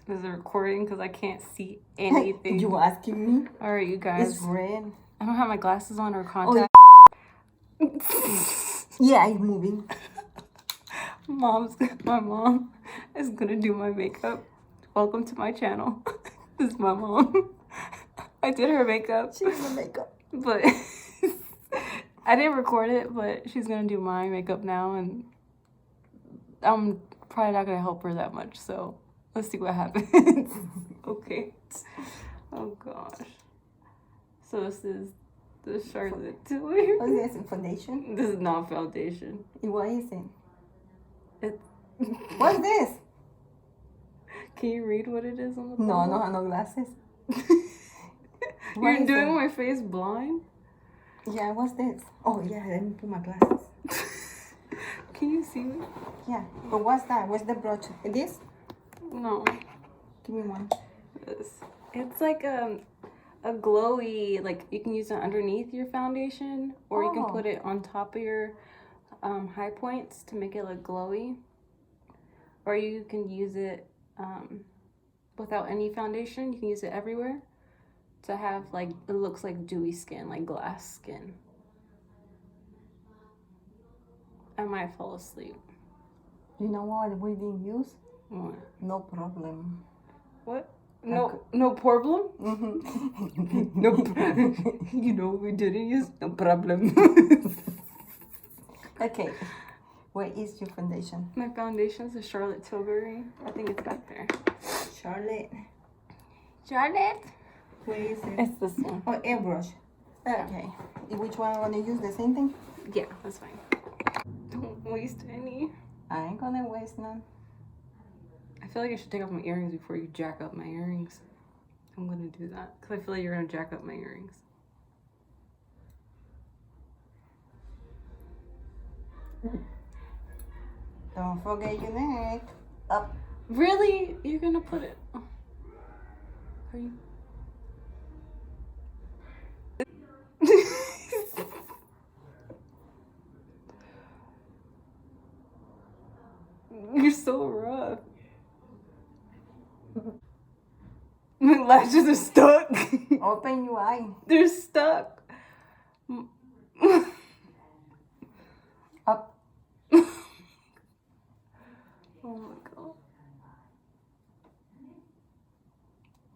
Is it recording? Because I can't see anything. You asking me? All right, you guys. It's red. I don't have my glasses on or contact. Yeah, it's moving. My mom is gonna do my makeup. Welcome to my channel. This is my mom. I did her makeup. She did my makeup. But I didn't record it, but she's gonna do my makeup now, and I'm probably not gonna help her that much, so let's see what happens. Okay. Oh gosh. So this is the Charlotte Tilly. What is this? Foundation? This is not foundation. What is it? It, What's this? Can you read what it is on the No, I bottom? don't have no glasses. You're doing my face blind? Yeah, what's this? Oh, yeah, let me put my glasses. Can you see me? Yeah, but what's that? What's the brooch? This? No. Give me one. It's like a glowy, like you can use it underneath your foundation, or you can put it on top of your high points to make it look glowy, or you can use it without any foundation. You can use it everywhere to have like, it looks like dewy skin, like glass skin. I might fall asleep. You know what we didn't use? What? No problem. What? No problem? Mm-hmm. No problem. You know we didn't use no problem. Okay. Where is your foundation? My foundation's a Charlotte Tilbury. I think it's back there. Charlotte. Charlotte? Where is it? It's this one. Oh, airbrush. Okay. Which one I'm gonna use? The same thing? Yeah, that's fine. Don't waste any. I ain't gonna waste none. I feel like I should take off my earrings before you jack up my earrings. I'm gonna do that because I feel like you're gonna jack up my earrings. Don't forget your neck. Up. Really? You're gonna put it? Are you? You're so rough. My lashes are stuck. Open your eye. They're stuck. Up. Oh my god.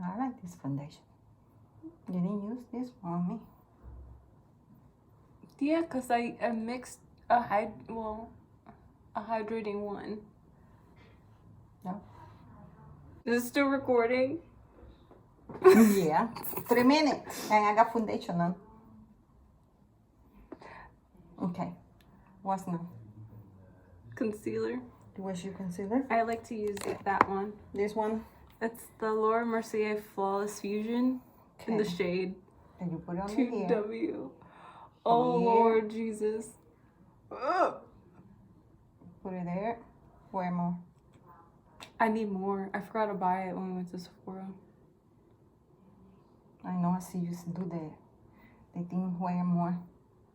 I like this foundation. You didn't use this one on me. Yeah, because I mixed a hydrating one. No. Is it still recording? Yeah. 3 minutes. And I got foundation on. Okay. What's now? Concealer. What's your concealer? I like to use that one. This one? It's the Laura Mercier Flawless Fusion in the shade And you put it on the hair. 2W. Oh, Here. Lord Jesus. Ugh. Put it there. Where more? I need more. I forgot to buy it when we went to Sephora. I know I see you do the thing where more.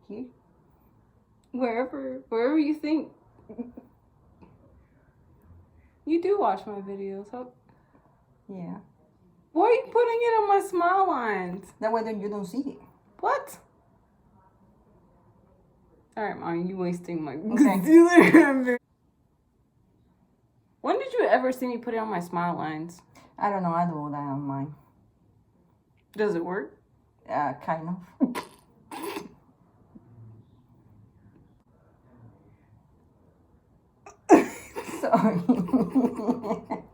Here? Wherever you think. You do watch my videos, huh? Yeah. Why are you putting it on my smile lines? That way then you don't see it. What? Alright, Mom, you wasting my Okay. concealer. When did you ever see me put it on my smile lines? I don't know. I do that on mine. Does it work? Kind of. Sorry.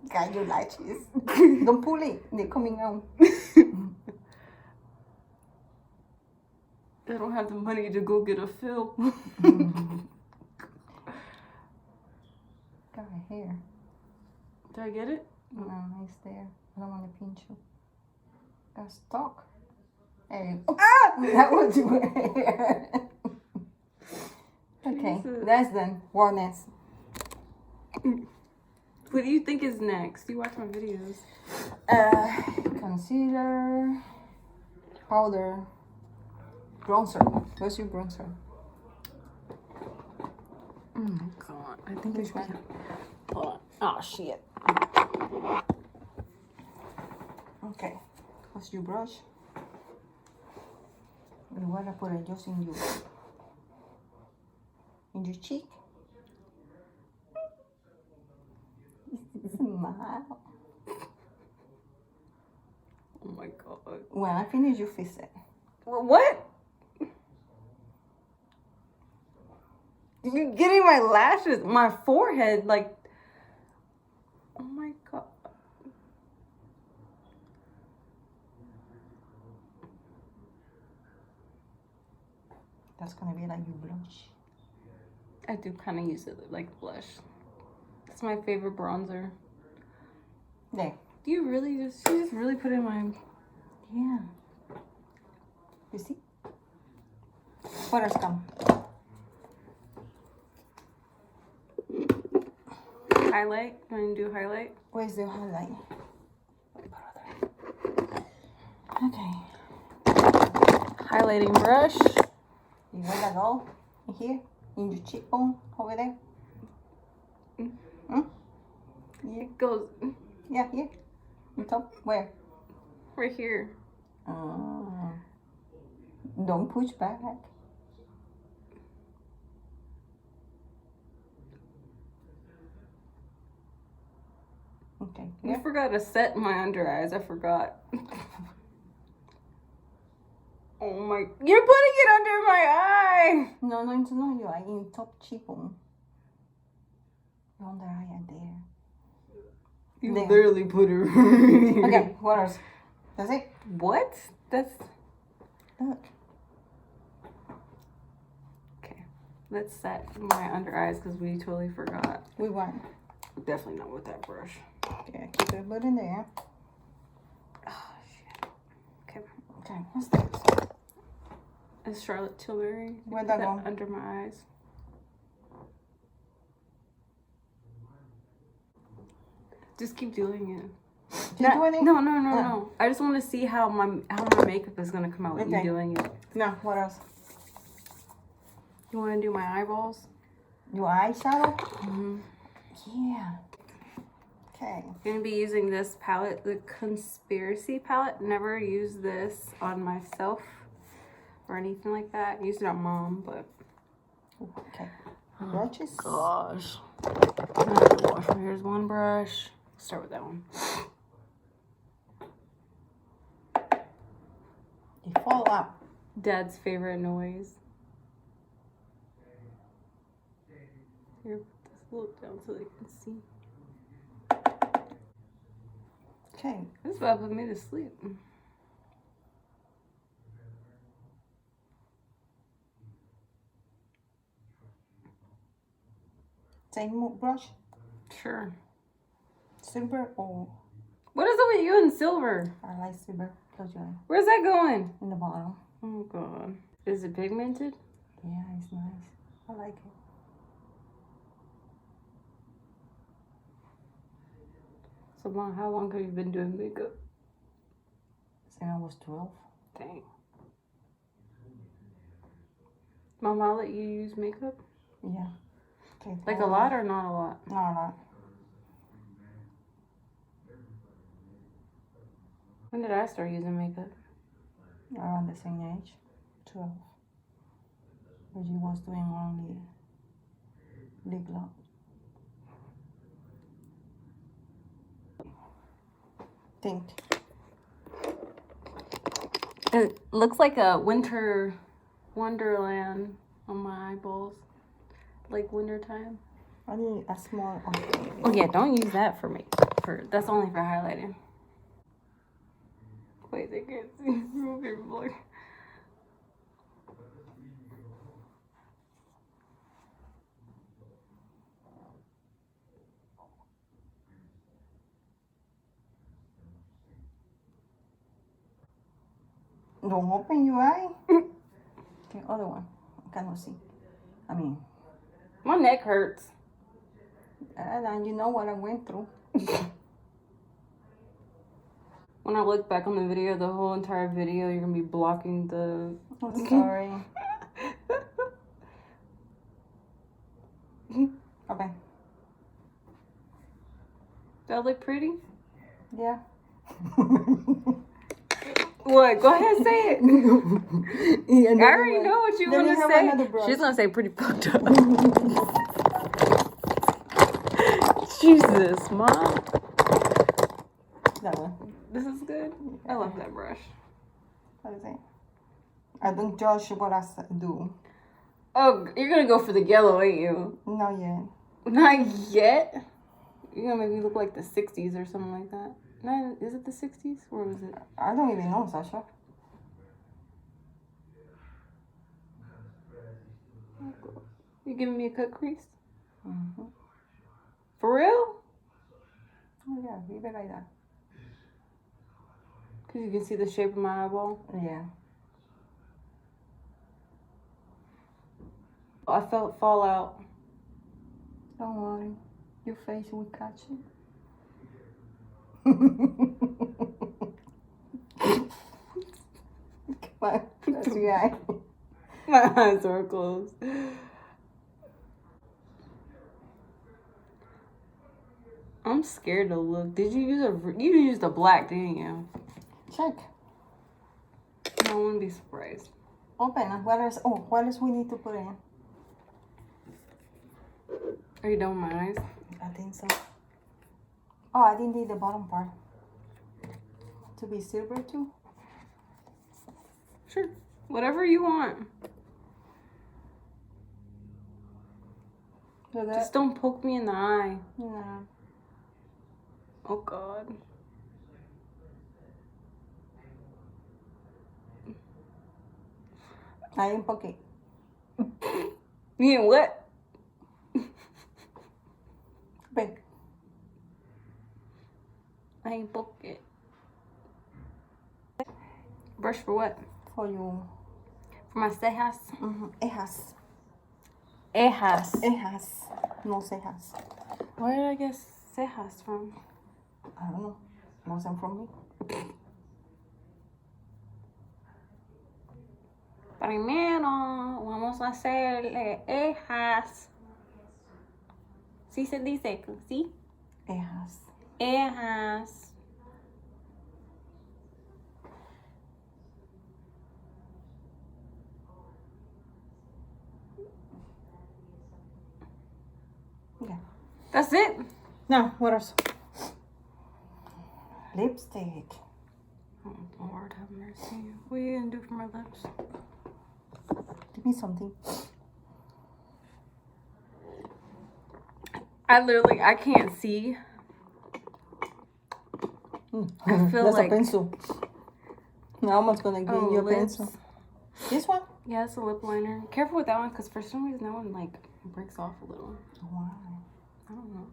Got your lashes. Don't pull it. They're coming out. I don't have the money to go get a fill. Got my hair. Did I get it? No, it's there. I don't want to pinch you. Got stuck. There you go. That was your hair. Okay, Jesus. that's done. What next? What do you think is next? You watch my videos. Concealer, powder, bronzer. Where's your bronzer? Oh my god. I think Which one? Hold on. Oh shit. Okay. What's your brush? You wanna put it just in your cheek? Smile. Oh my god. When I finish, you fix it. What? You're getting my lashes, my forehead, like. Oh my god. That's gonna be like your blush. I do kind of use it like blush. It's my favorite bronzer. There. Do you really you just really put in my. Yeah. You see? What else come? Highlight? You want to do highlight? Where's the highlight? Okay. Highlighting brush. You where that go? In here? In your cheekbone? Over there? Hmm? Yeah. It goes Yeah, here. On top? Where? right here. Don't push back. Okay. You Yeah. forgot to set my under eyes. I forgot. Oh my. You're putting it under my eye. No, it's not your eye. In top cheekbone. Your under eye are there. You There. literally put it right here. Okay, what else? That's it? What? That's. Look. Okay. Let's set my under eyes because we totally forgot. We want. Definitely not with that brush. Okay, keep it put in there. Oh, shit. Okay. Okay, what's this? It's Charlotte Tilbury. Where'd Put that go? under my eyes. Just keep doing it. Keep doing it? No. I just want to see how my makeup is gonna come out with you Okay. doing it. No, what else? You want to do my eyeballs? Your eyeshadow? Mm-hmm. Yeah. Okay. I'm gonna be using this palette, the Conspiracy palette. Never use this on myself or anything like that. I used it on mom, but. Okay. Brushes? Gosh. I have to wash my. Here's one brush. Start with that one. They fall out. Dad's favorite noise. Here, put this a little down so they can see. Okay. This is about to put me to sleep. Same brush? Sure. Silver or What is it with you and silver? I like silver. Close your eye. Where's that going? In the bottom. Oh god. Is it pigmented? Yeah, it's nice. I like it. So Mom, how long have you been doing makeup? Since I was 12. Dang. Mom, I'll let you use makeup? Yeah. Okay. Like a lot or not a lot? No, a lot. When did I start using makeup? Around the same age. 12. But you was doing only lip gloss. Think. It looks like a winter wonderland on my eyeballs. Like winter time. I need a small. Okay. Oh yeah, don't use that for makeup. That's only for highlighting. Wait, they can't see. Move your blur. Don't open your eye. Okay, other one. I cannot see. I mean, My neck hurts. and you know what I went through. When I look back on the video, the whole entire video, you're gonna be blocking the. I'm sorry. Okay. That look pretty? Yeah. What? Go ahead, say it. Yeah, I already know what you want to say. She's gonna say pretty fucked up. Jesus, Mom. That one. This is good. I love that brush. What is it? I don't judge what I do. Oh, you're gonna go for the yellow, ain't you? Not yet. Not yet. You're gonna make me look like the 60s or something like that. No, is it the 60s? Or was it? I don't even know, Sasha. You giving me a cut crease? Mm-hmm. For real? Oh, yeah, leave it like that. Because you can see the shape of my eyeball. Yeah. I felt fallout. Don't worry. Your face will catch it. Come on. That's your eye. My eyes are closed. I'm scared to look. Did you you used a black, didn't you? Check. I wouldn't be surprised. Open. What else? Oh, what else we need to put in? Are you done with my eyes? I think so. Oh, I didn't need the bottom part. To be silver too? Sure. Whatever you want. So that, Just don't poke me in the eye. no. Oh, God. I ain't poking. You ain't what? Big. I ain't poke it. Brush for what? For you. For my cejas? Mm-hmm. Cejas. Cejas. Cejas. No cejas. Where did I get cejas from? I don't know. Wasn't from me. Primero vamos a hacerle cejas. ¿Sí se dice? ¿Sí? Cejas. Cejas. Yeah. That's it? Now, what else? Lipstick. Oh, Lord have mercy. What are you gonna do for my lips? Give me something. I can't see. I feel That's like a pencil. I'm almost gonna give you a lips. pencil. This one? Yeah, it's a lip liner. Careful with that one, because for some reason that one like breaks off a little. Why? I don't know.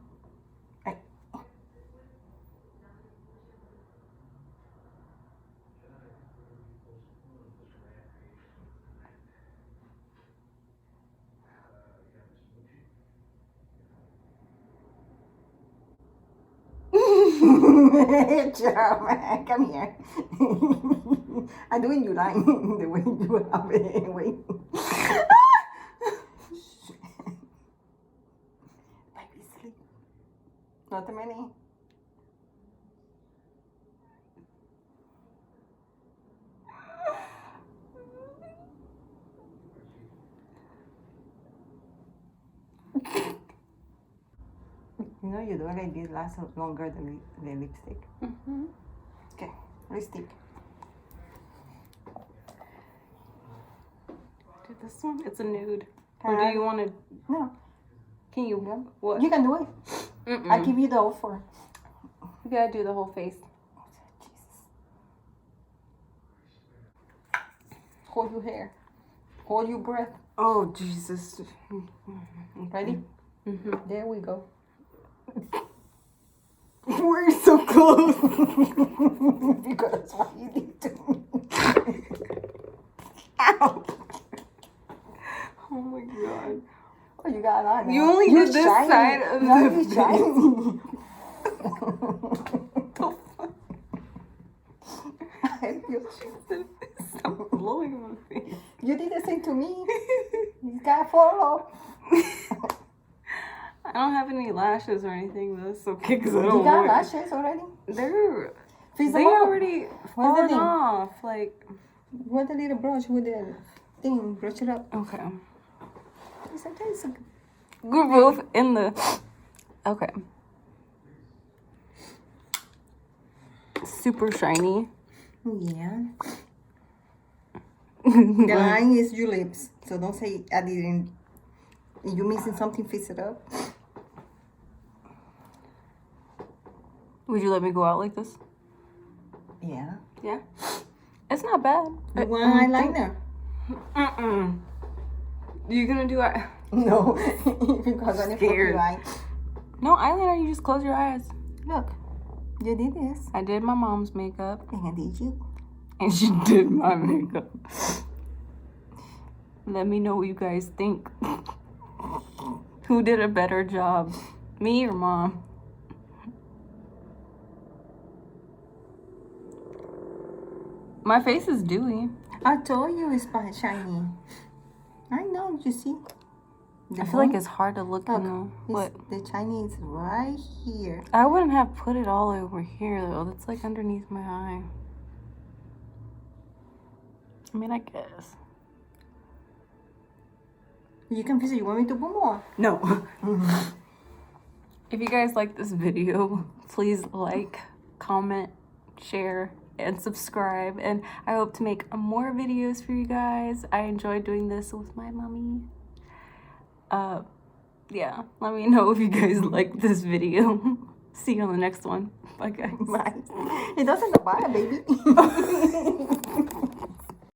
Good job, man. Come here. I'm doing you line the way you have it. Wait. Baby, sleep. Not too many. You know, you do it like this lasts longer than the lipstick. Mm-hmm. Okay, lipstick. Do this one? It's a nude. Can Or do I- you want to? No, Can you? Yeah. What? you can do it. Mm-mm. I give you the offer. You gotta do the whole face. Jesus. Hold your hair. Hold your breath. Oh Jesus. Ready? Mm-hmm. There we go. We're so close. Because that's what you did to me. Ow. Oh my God. Oh, you got an eye now. You only You're did this shiny. side of Now the you're face. shiny. I feel- Stop blowing my face. You did the same to me. You gotta follow. I don't have any lashes or anything, though. It's okay because I You don't got want. lashes already? They're Fix They them up. already What's the fallen thing? off. Like, What the little brush with the thing? Brush it up. okay. Sometimes it's We're both in the. Okay. Super shiny. yeah. The line is your lips, so don't say I didn't. You missing something? Fix it up. Would you let me go out like this? Yeah. Yeah. It's not bad. You want eyeliner? You gonna do it? No, because I never your eye. No eyeliner. You just close your eyes. Look, you did this, I did my mom's makeup, and I did you. and she did my makeup. Let me know what you guys think. Who did a better job, me or mom? My face is dewy. I told you it's shiny. I know. You see? I feel like it's hard to look in the... What? The Chinese right here. I wouldn't have put it all over here, though. That's like underneath my eye. I mean, I guess. You can fix it. You want me to put more? No. If you guys like this video, please like, comment, share, and subscribe. And I hope to make more videos for you guys. I enjoy doing this with my mommy. Yeah, let me know if you guys like this video. See you on the next one. Bye, guys. Bye. It doesn't go bye, baby.